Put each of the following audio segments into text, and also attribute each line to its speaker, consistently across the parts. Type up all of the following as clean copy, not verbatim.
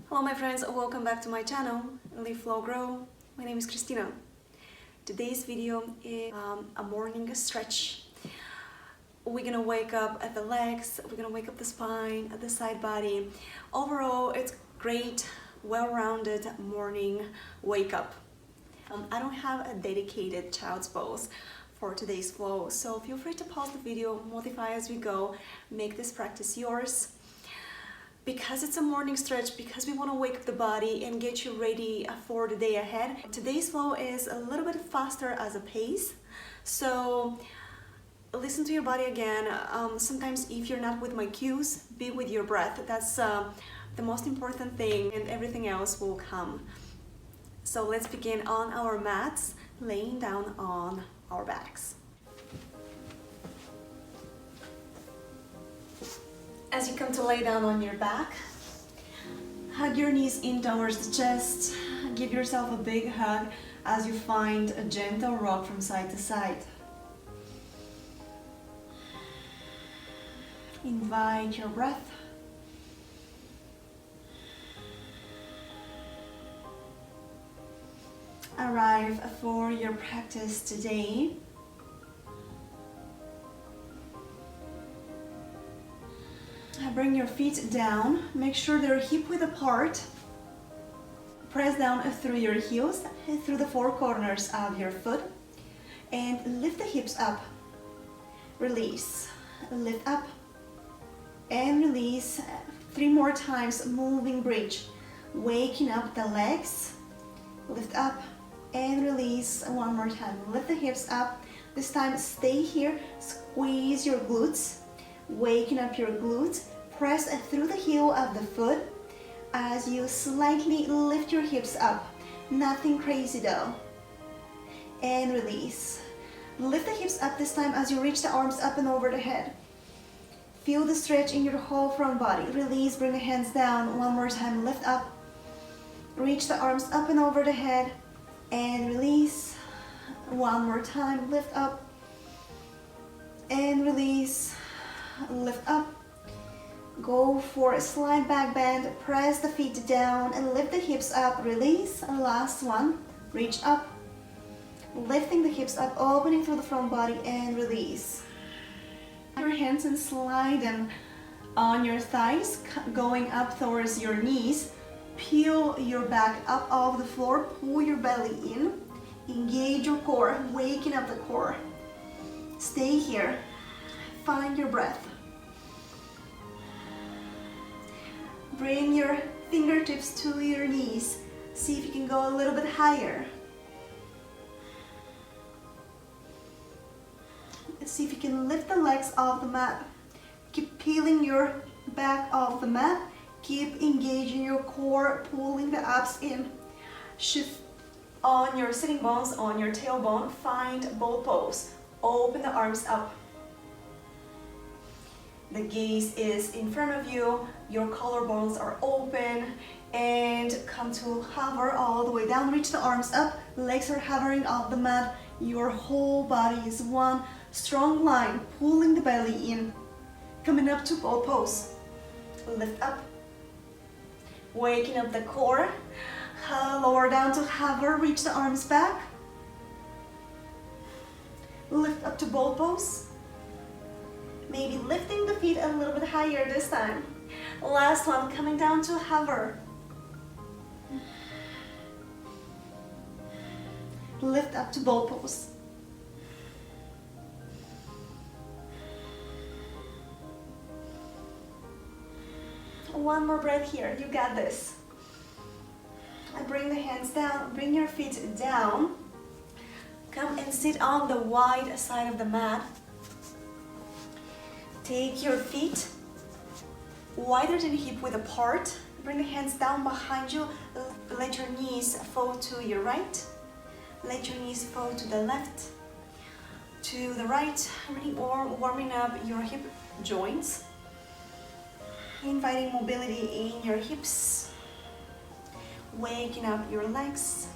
Speaker 1: Hello my friends, welcome back to my channel, LiftFlowGrow. My name is Christina. Today's video is a morning stretch. We're gonna wake up at the legs, we're gonna wake up the spine, the side body. Overall, it's great, well-rounded morning wake up. I don't have a dedicated child's pose for today's flow, so feel free to pause the video, modify as we go, make this practice yours. Because it's a morning stretch, because we want to wake up the body and get you ready for the day ahead. Today's flow is a little bit faster as a pace, so listen to your body again. Sometimes if you're not with my cues, be with your breath. That's the most important thing, and everything else will come. So let's begin on our mats, laying down on our backs. As you come to lay down on your back, hug your knees in towards the chest. Give yourself a big hug as you find a gentle rock from side to side. Invite your breath. Arrive for your practice today. Bring your feet down, make sure they're hip width apart. Press down through your heels, through the four corners of your foot, and lift the hips up. Release, lift up, and release. 3 more times, moving bridge. Waking up the legs, lift up, and release. 1 more time, lift the hips up. This time, stay here, squeeze your glutes, waking up your glutes. Press through the heel of the foot as you slightly lift your hips up. Nothing crazy though. And release. Lift the hips up this time as you reach the arms up and over the head. Feel the stretch in your whole front body. Release, bring the hands down. 1 more time, lift up. Reach the arms up and over the head. And release. 1 more time, lift up. And release. Lift up. Go for a slide back bend, press the feet down and lift the hips up, release, and last one, reach up, lifting the hips up, opening through the front body and release. Your hands and slide them on your thighs, going up towards your knees, peel your back up off the floor, pull your belly in, engage your core, waking up the core. Stay here, find your breath. Bring your fingertips to your knees. See if you can go a little bit higher. See if you can lift the legs off the mat. Keep peeling your back off the mat. Keep engaging your core, pulling the abs in. Shift on your sitting bones, on your tailbone. Find bowl pose. Open the arms up. The gaze is in front of you, your collarbones are open, and come to hover all the way down. Reach the arms up, legs are hovering off the mat. Your whole body is one strong line, pulling the belly in. Coming up to bowl pose. Lift up, waking up the core. Lower down to hover, reach the arms back. Lift up to bowl pose. Maybe lifting the feet a little bit higher this time. Last one, coming down to hover. Lift up to bowl pose. One more breath here, you got this. And bring the hands down, bring your feet down. Come and sit on the wide side of the mat. Take your feet wider than hip width apart. Bring the hands down behind you. Let your knees fall to your right. Let your knees fall to the left, to the right. Really warming up your hip joints. Inviting mobility in your hips. Waking up your legs.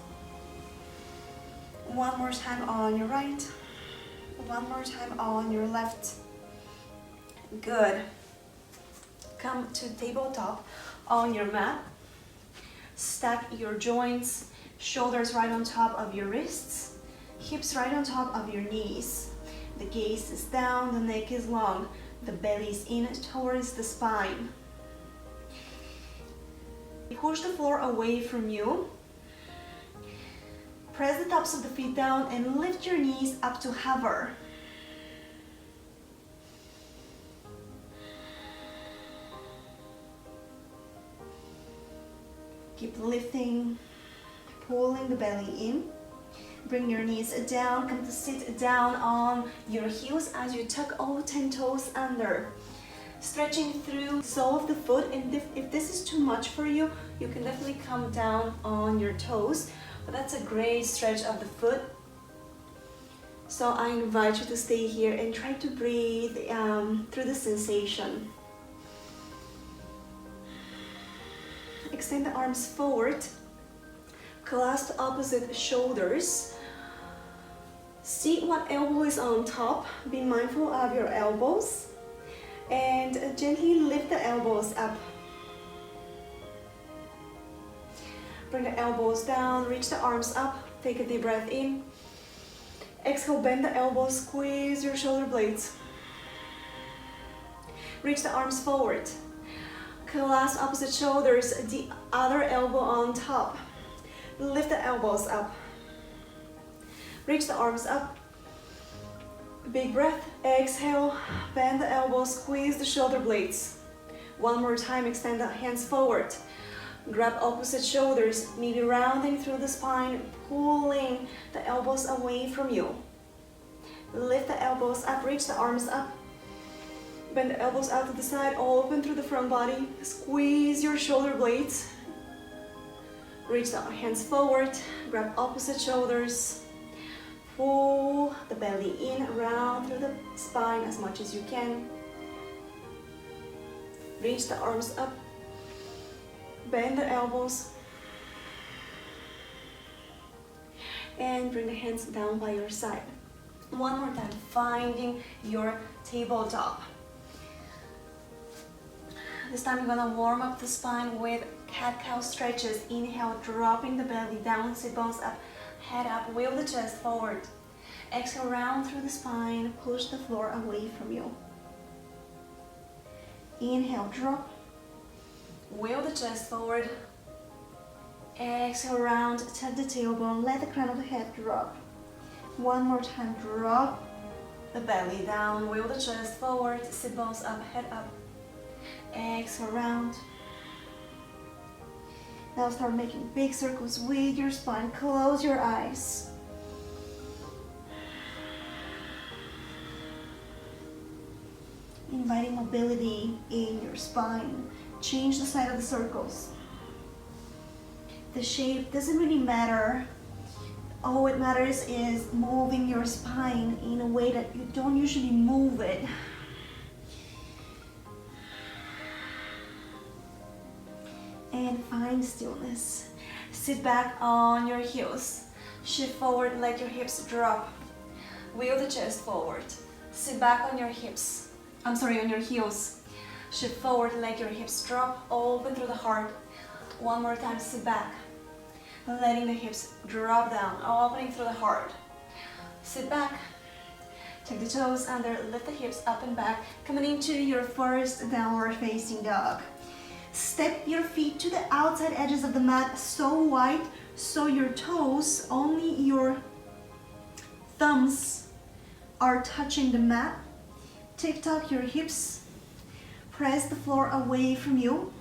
Speaker 1: 1 more time on your right. 1 more time on your left. Good. Come to tabletop on your mat. Stack your joints, shoulders right on top of your wrists, hips right on top of your knees. The gaze is down, the neck is long, the belly is in towards the spine. Push the floor away from you. Press the tops of the feet down and lift your knees up to hover. Keep lifting, pulling the belly in. Bring your knees down, come to sit down on your heels as you tuck all 10 toes under. Stretching through the sole of the foot, and if this is too much for you, you can definitely come down on your toes, but that's a great stretch of the foot. So I invite you to stay here and try to breathe through the sensation. Extend the arms forward, clasp opposite shoulders. See what elbow is on top. Be mindful of your elbows and gently lift the elbows up. Bring the elbows down, reach the arms up, take a deep breath in. Exhale, bend the elbows, squeeze your shoulder blades. Reach the arms forward. Clasp opposite shoulders, the other elbow on top. Lift the elbows up. Reach the arms up. Big breath. Exhale, bend the elbows, squeeze the shoulder blades. One more time, extend the hands forward. Grab opposite shoulders, maybe rounding through the spine, pulling the elbows away from you. Lift the elbows up, reach the arms up. Bend the elbows out to the side, open through the front body. Squeeze your shoulder blades. Reach the hands forward, grab opposite shoulders. Pull the belly in, round through the spine as much as you can. Reach the arms up. Bend the elbows. And bring the hands down by your side. One more time, finding your tabletop. This time you're gonna warm up the spine with cat-cow stretches. Inhale, dropping the belly down, sit bones up, head up, wheel the chest forward. Exhale, round through the spine, push the floor away from you. Inhale, drop, wheel the chest forward. Exhale, round, tap the tailbone, let the crown of the head drop. One more time, drop the belly down, wheel the chest forward, sit bones up, head up. Exhale, round. Now start making big circles with your spine. Close your eyes. Inviting mobility in your spine. Change the side of the circles. The shape doesn't really matter. All it matters is moving your spine in a way that you don't usually move it. And find stillness. Sit back on your heels. Shift forward, let your hips drop. Wheel the chest forward. Sit back on your hips. On your heels. Shift forward, let your hips drop. Open through the heart. One more time, sit back. Letting the hips drop down, opening through the heart. Sit back. Take the toes under, lift the hips up and back. Coming into your first downward facing dog. Step your feet to the outside edges of the mat so wide so your toes, only your thumbs are touching the mat. Tick-tock your hips. Press the floor away from you.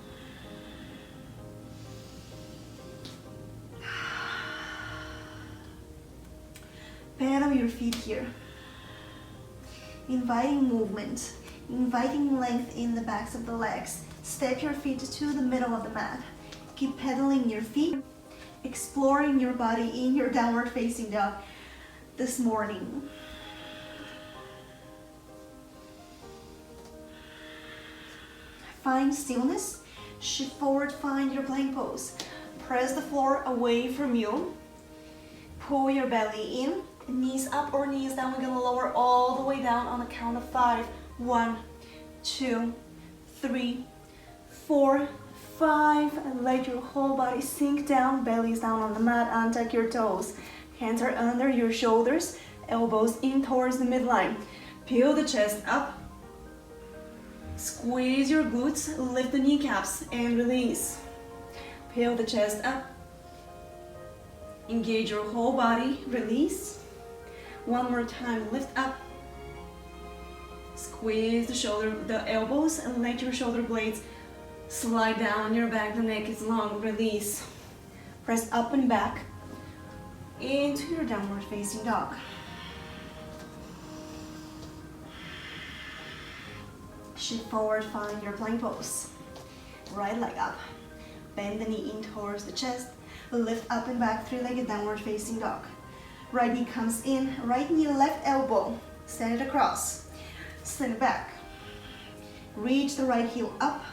Speaker 1: Pedal your feet here. Inviting movement, inviting length in the backs of the legs. Step your feet to the middle of the mat. Keep pedaling your feet, exploring your body in your downward facing dog this morning. Find stillness, shift forward, find your plank pose. Press the floor away from you. Pull your belly in, knees up or knees down. We're gonna lower all the way down on the count of 5. 1, 2, 3, 4, 5, and let your whole body sink down, belly's down on the mat, untuck your toes. Hands are under your shoulders, elbows in towards the midline. Peel the chest up. Squeeze your glutes, lift the kneecaps, and release. Peel the chest up. Engage your whole body, release. One more time, lift up. Squeeze the elbows, and let your shoulder blades slide down on your back. The neck is long, release. Press up and back into your downward facing dog. Shift forward, find your plank pose. Right leg up. Bend the knee in towards the chest. Lift up and back, three-legged downward facing dog. Right knee comes in, right knee, left elbow. Send it across. Send it back. Reach the right heel up.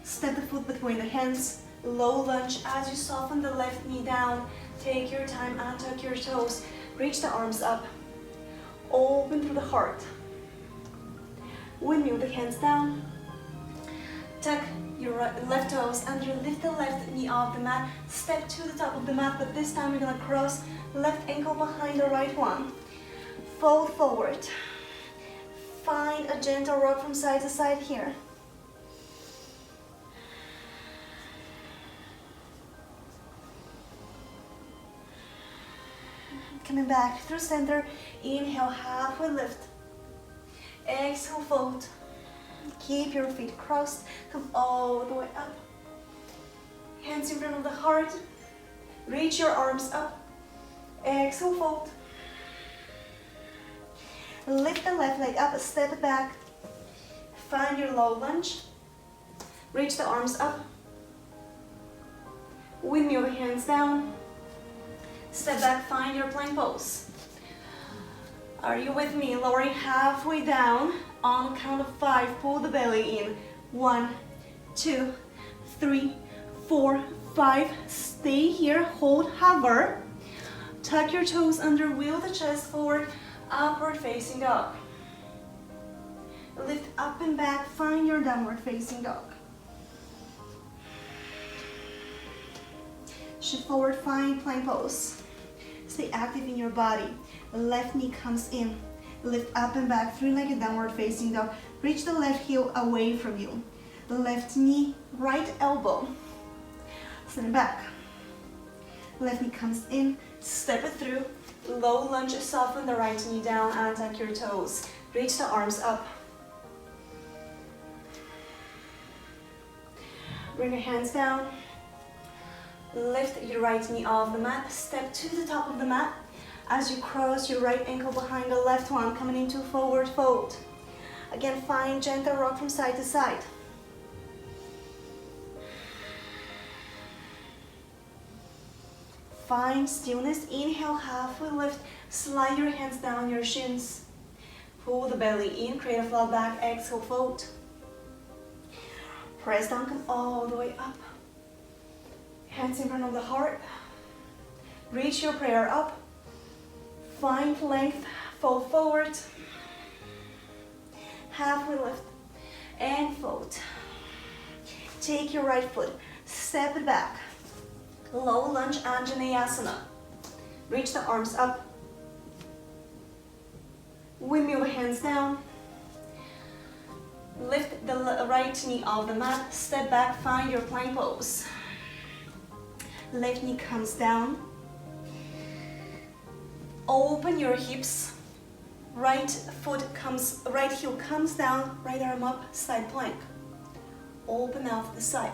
Speaker 1: Step the foot between the hands. Low lunge as you soften the left knee down. Take your time, untuck your toes. Reach the arms up. Open through the heart. Windmill the hands down. Tuck your left toes under, lift the left knee off the mat. Step to the top of the mat, but this time you're gonna cross left ankle behind the right one. Fold forward. Find a gentle rock from side to side here. Coming back through center. Inhale, halfway lift. Exhale, fold. Keep your feet crossed. Come all the way up. Hands in front of the heart. Reach your arms up. Exhale, fold. Lift the left leg up, step it back. Find your low lunge. Reach the arms up. Windmill the hands down. Step back, find your plank pose. Are you with me? Lowering halfway down. On count of 5, pull the belly in. 1, 2, 3, 4, 5. Stay here, hold, hover. Tuck your toes under, wheel the chest forward, upward facing dog. Lift up and back, find your downward facing dog. Shift forward, find plank pose. Stay active in your body. Left knee comes in. Lift up and back, three-legged downward facing dog. Reach the left heel away from you. Left knee, right elbow. Send it back. Left knee comes in, step it through. Low lunge, soften the right knee down, untuck your toes. Reach the arms up. Bring your hands down. Lift your right knee off the mat. Step to the top of the mat. As you cross your right ankle behind the left one, coming into forward fold. Again, find gentle rock from side to side. Find stillness. Inhale, halfway lift. Slide your hands down your shins. Pull the belly in, create a flat back. Exhale, fold. Press down, come all the way up. Hands in front of the heart. Reach your prayer up. Find length, fold forward. Halfway lift and fold. Take your right foot, step it back. Low lunge, Anjaneyasana. Reach the arms up. Windmill the hands down. Lift the right knee off the mat, step back, find your plank pose. Left knee comes down. Open your hips. Right heel comes down, right arm up, side plank. Open out to the side.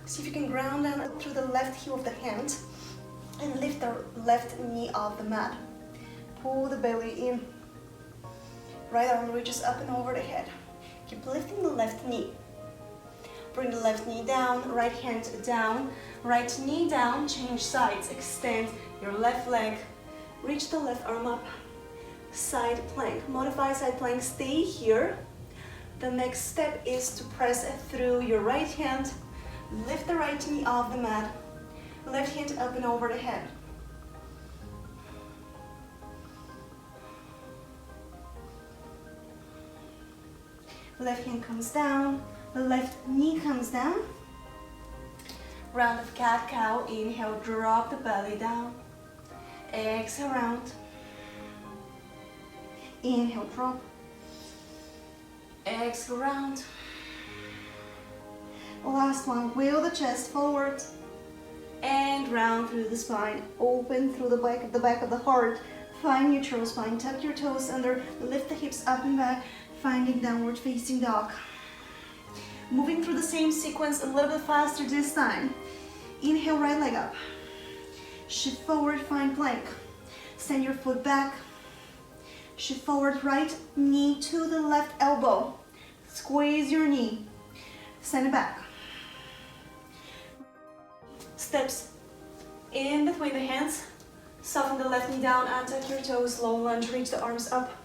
Speaker 1: See if you can ground down through the left heel of the hand and lift the left knee off the mat. Pull the belly in. Right arm reaches up and over the head. Keep lifting the left knee. Bring the left knee down, right hand down, right knee down, change sides, extend your left leg, reach the left arm up, side plank, modify side plank, stay here. The next step is to press through your right hand, lift the right knee off the mat, left hand up and over the head. Left hand comes down, The left knee comes down. Round of cat-cow. Inhale, drop the belly down. Exhale, round. Inhale, drop. Exhale, round. Last one, wheel the chest forward and round through the spine. Open through the back of the heart. Find neutral spine. Tuck your toes under. Lift the hips up and back. Finding downward facing dog. Moving through the same sequence a little bit faster this time. Inhale, right leg up. Shift forward, find plank. Send your foot back. Shift forward, right knee to the left elbow. Squeeze your knee. Send it back. Steps in between the hands. Soften the left knee down and tuck your toes. Low lunge, reach the arms up.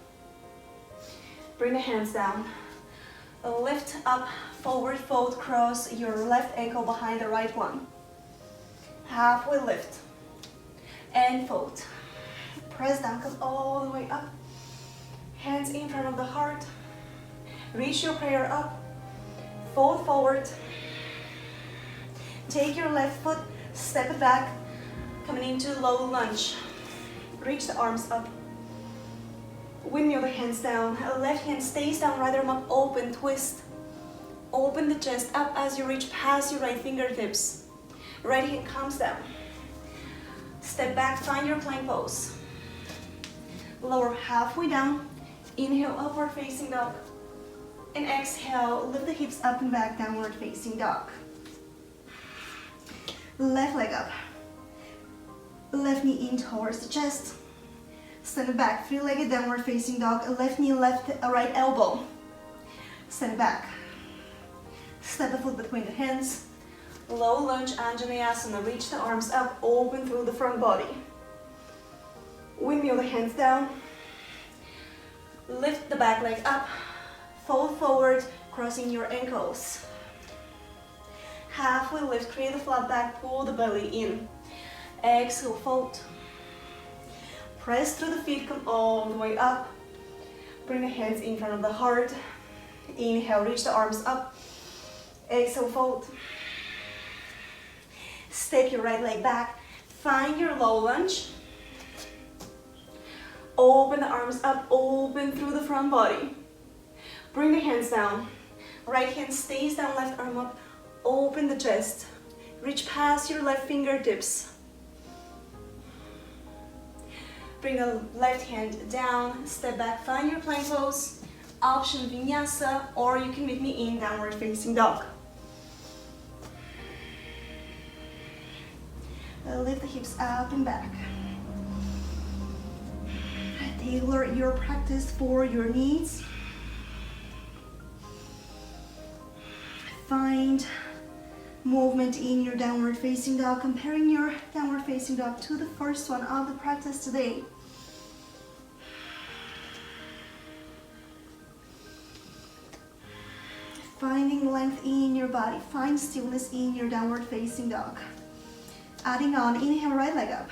Speaker 1: Bring the hands down. Lift up, forward fold, cross your left ankle behind the right one. Halfway lift and fold. Press down, come all the way up. Hands in front of the heart. Reach your prayer up. Fold forward. Take your left foot, step it back, coming into low lunge. Reach the arms up. Windmill the hands down. Left hand stays down, right arm up, open, twist. Open the chest up as you reach past your right fingertips. Right hand comes down. Step back, find your plank pose. Lower halfway down. Inhale, upward facing dog. And exhale, lift the hips up and back, downward facing dog. Left leg up. Left knee in towards the chest. Send it back, three-legged downward facing dog. Left knee, right elbow. Send it back. Step the foot between the hands. Low lunge, Anjaneyasana. Reach the arms up, open through the front body. Windmill the hands down. Lift the back leg up. Fold forward, crossing your ankles. Halfway lift, create a flat back, pull the belly in. Exhale, fold. Press through the feet, come all the way up. Bring the hands in front of the heart. Inhale, reach the arms up. Exhale, fold. Step your right leg back. Find your low lunge. Open the arms up, open through the front body. Bring the hands down. Right hand stays down, left arm up. Open the chest. Reach past your left fingertips. Bring the left hand down, step back, find your plank pose. Option Vinyasa, or you can meet me in downward facing dog. Lift the hips up and back. Tailor your practice for your needs. Find movement in your downward facing dog, comparing your downward facing dog to the first one of the practice today. Finding length in your body, find stillness in your downward facing dog. Adding on, inhale, right leg up.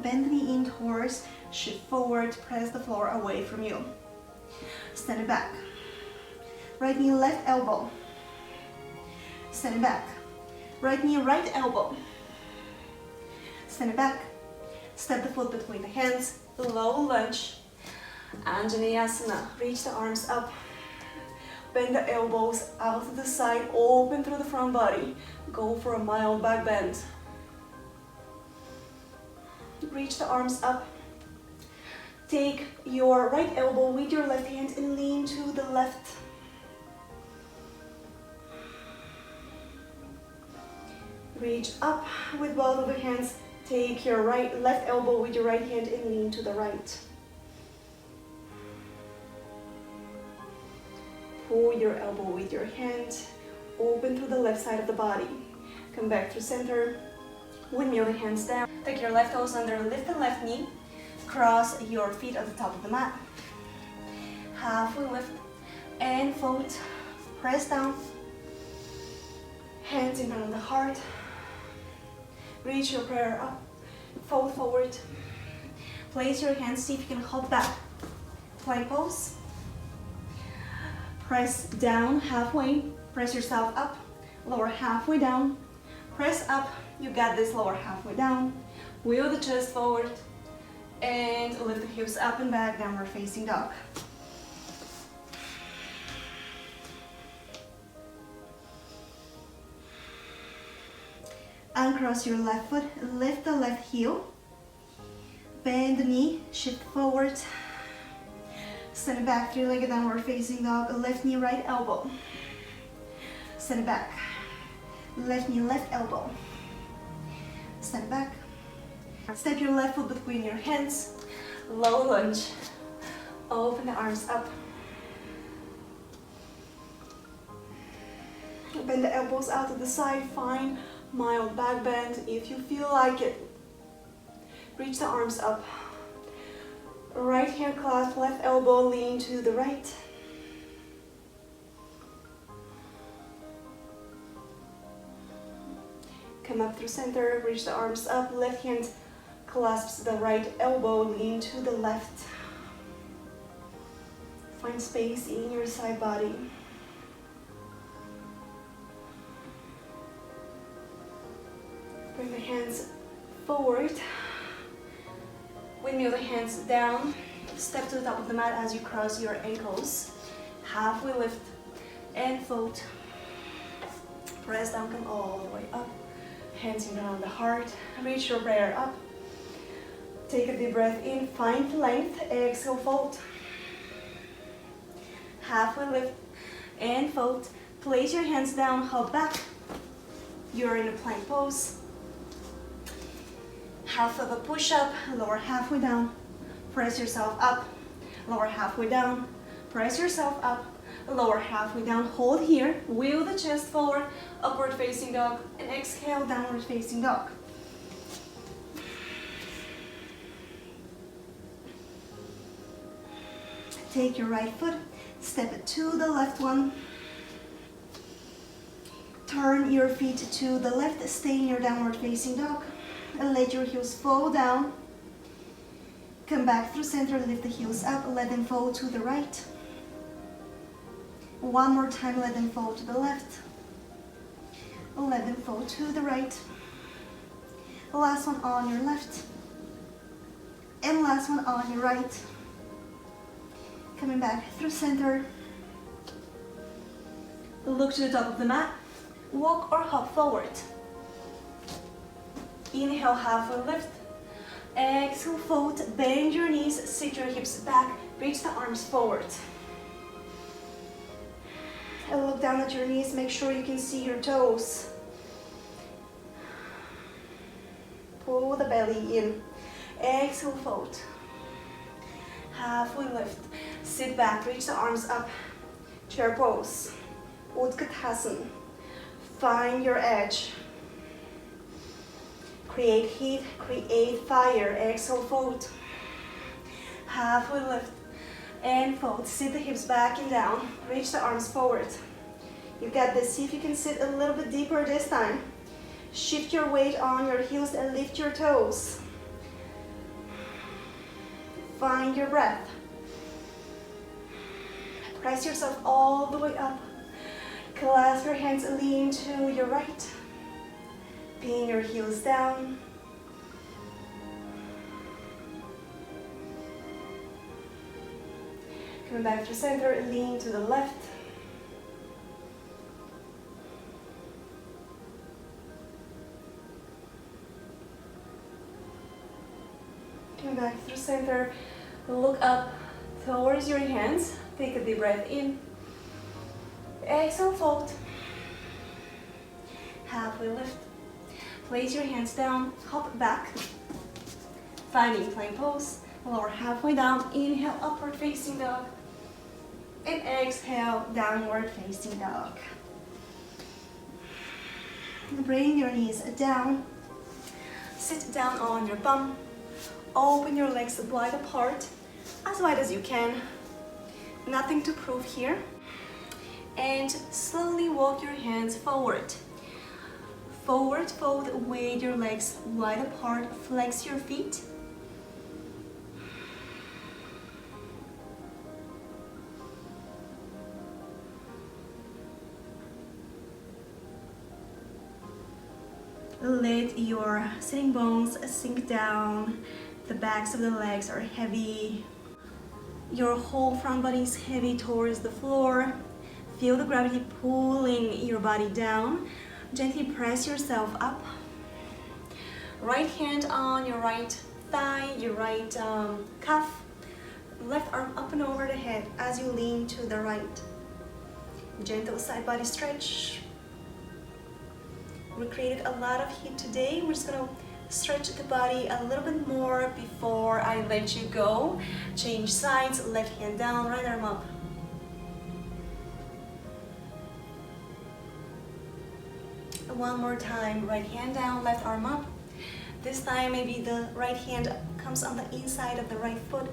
Speaker 1: Bend the knee in towards, shift forward, press the floor away from you. Stand it back. Right knee, left elbow. Stand it back. Right knee, right elbow. Stand it back. Step the foot between the hands. Low lunge. Anjaneyasana. Reach the arms up. Bend the elbows out to the side. Open through the front body. Go for a mild back bend. Reach the arms up. Take your right elbow with your left hand and lean to the left. Reach up with both of the hands. Take your left elbow with your right hand and lean to the right. Pull your elbow with your hand. Open through the left side of the body. Come back to center. Windmill the hands down. Take your left toes under, lift the left knee. Cross your feet at the top of the mat. Halfway lift and fold. Press down. Hands in front of the heart. Reach your prayer up. Fold forward. Place your hands, see if you can hop back. Plank pose. Press down halfway. Press yourself up, lower halfway down. Press up, you got this, lower halfway down. Wheel the chest forward and lift the hips up and back, downward facing dog. Uncross your left foot, lift the left heel. Bend the knee, shift forward. Send it back, three-legged downward facing dog. Left knee, right elbow. Send it back. Left knee, left elbow. Send it back. Step your left foot between your hands. Low lunge. Open the arms up. Bend the elbows out to the side. Find mild back bend if you feel like it. Reach the arms up. Right hand clasp, left elbow lean to the right. Come up through center, reach the arms up, left hand clasps the right elbow, lean to the left. Find space in your side body. Bring the hands forward. Windmill the hands down. Step to the top of the mat as you cross your ankles. Halfway lift and fold. Press down, come all the way up. Hands in around the heart. Reach your prayer up. Take a deep breath in. Find length. Exhale, fold. Halfway lift and fold. Place your hands down. Hop back. You're in a plank pose. Half of a push-up, lower halfway down. Press yourself up, lower halfway down. Press yourself up, lower halfway down. Hold here, wheel the chest forward, upward facing dog, and exhale, downward facing dog. Take your right foot, step it to the left one. Turn your feet to the left, stay in your downward facing dog. And let your heels fall down. Come back through center, lift the heels up, let them fall to the right. One more time, let them fall to the left. Let them fall to the right. Last one on your left. And last one on your right. Coming back through center. Look to the top of the mat. Walk or hop forward. Inhale, halfway lift. Exhale, fold. Bend your knees, sit your hips back, reach the arms forward. And look down at your knees, make sure you can see your toes. Pull the belly in. Exhale, fold. Halfway lift. Sit back, reach the arms up. Chair pose. Utkatasana. Find your edge. Create heat, create fire. Exhale, fold. Halfway lift and fold. Sit the hips back and down. Reach the arms forward. You got this. See if you can sit a little bit deeper this time. Shift your weight on your heels and lift your toes. Find your breath. Press yourself all the way up. Clasp your hands, lean to your right. Pin your heels down. Coming back to center, lean to the left. Coming back through center, look up towards your hands. Take a deep breath in. Exhale, fold. Halfway lift. Place your hands down, hop back. Finding plank pose. Lower halfway down. Inhale, upward facing dog. And exhale, downward facing dog. Bring your knees down. Sit down on your bum. Open your legs wide apart, as wide as you can. Nothing to prove here. And slowly walk your hands forward. Forward fold with your legs wide apart. Flex your feet. Let your sitting bones sink down. The backs of the legs are heavy. Your whole front body is heavy towards the floor. Feel the gravity pulling your body down. Gently press yourself up. Right hand on your right thigh, your right cuff. Left arm up and over the head as you lean to the right. Gentle side body stretch. We created a lot of heat today. We're just gonna stretch the body a little bit more before I let you go. Change sides, left hand down, right arm up. One more time, right hand down, left arm up. This time maybe the right hand comes on the inside of the right foot.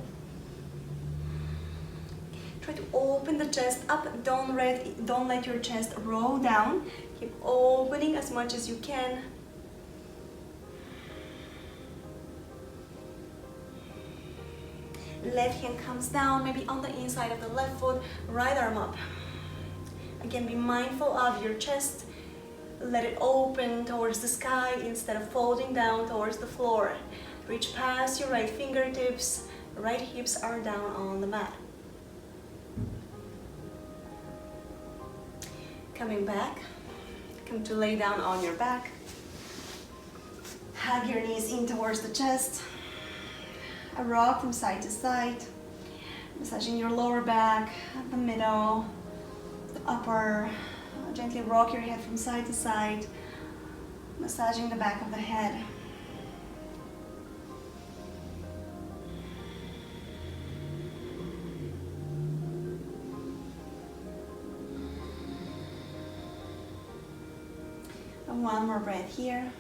Speaker 1: Try to open the chest up. Don't let your chest roll down. Keep opening as much as you can. Left hand comes down, maybe on the inside of the left foot. Right arm up. Again, be mindful of your chest. Let it open towards the sky instead of folding down towards the floor. Reach past your right fingertips. Right hips are down on the mat. Coming back, come to lay down on your back. Hug your knees in towards the chest. A rock from side to side. Massaging your lower back, the middle, the upper. Gently rock your head from side to side. Massaging the back of the head. One more breath here.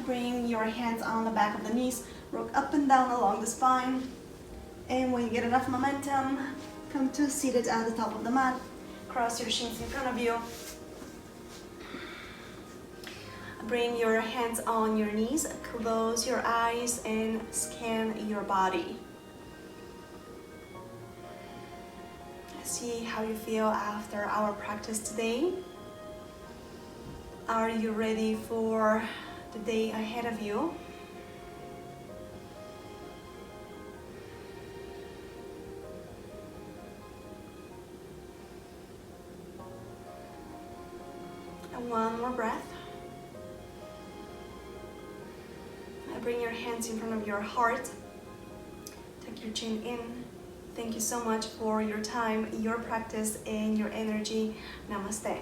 Speaker 1: Bring your hands on the back of the knees, rock up and down along the spine. And when you get enough momentum, come to seated at the top of the mat. Cross your shins in front of you. Bring your hands on your knees, close your eyes and scan your body. See how you feel after our practice today. Are you ready for the day ahead of you? And one more breath. Bring your hands in front of your heart. Tuck your chin in. Thank you so much for your time, your practice, and your energy. Namaste.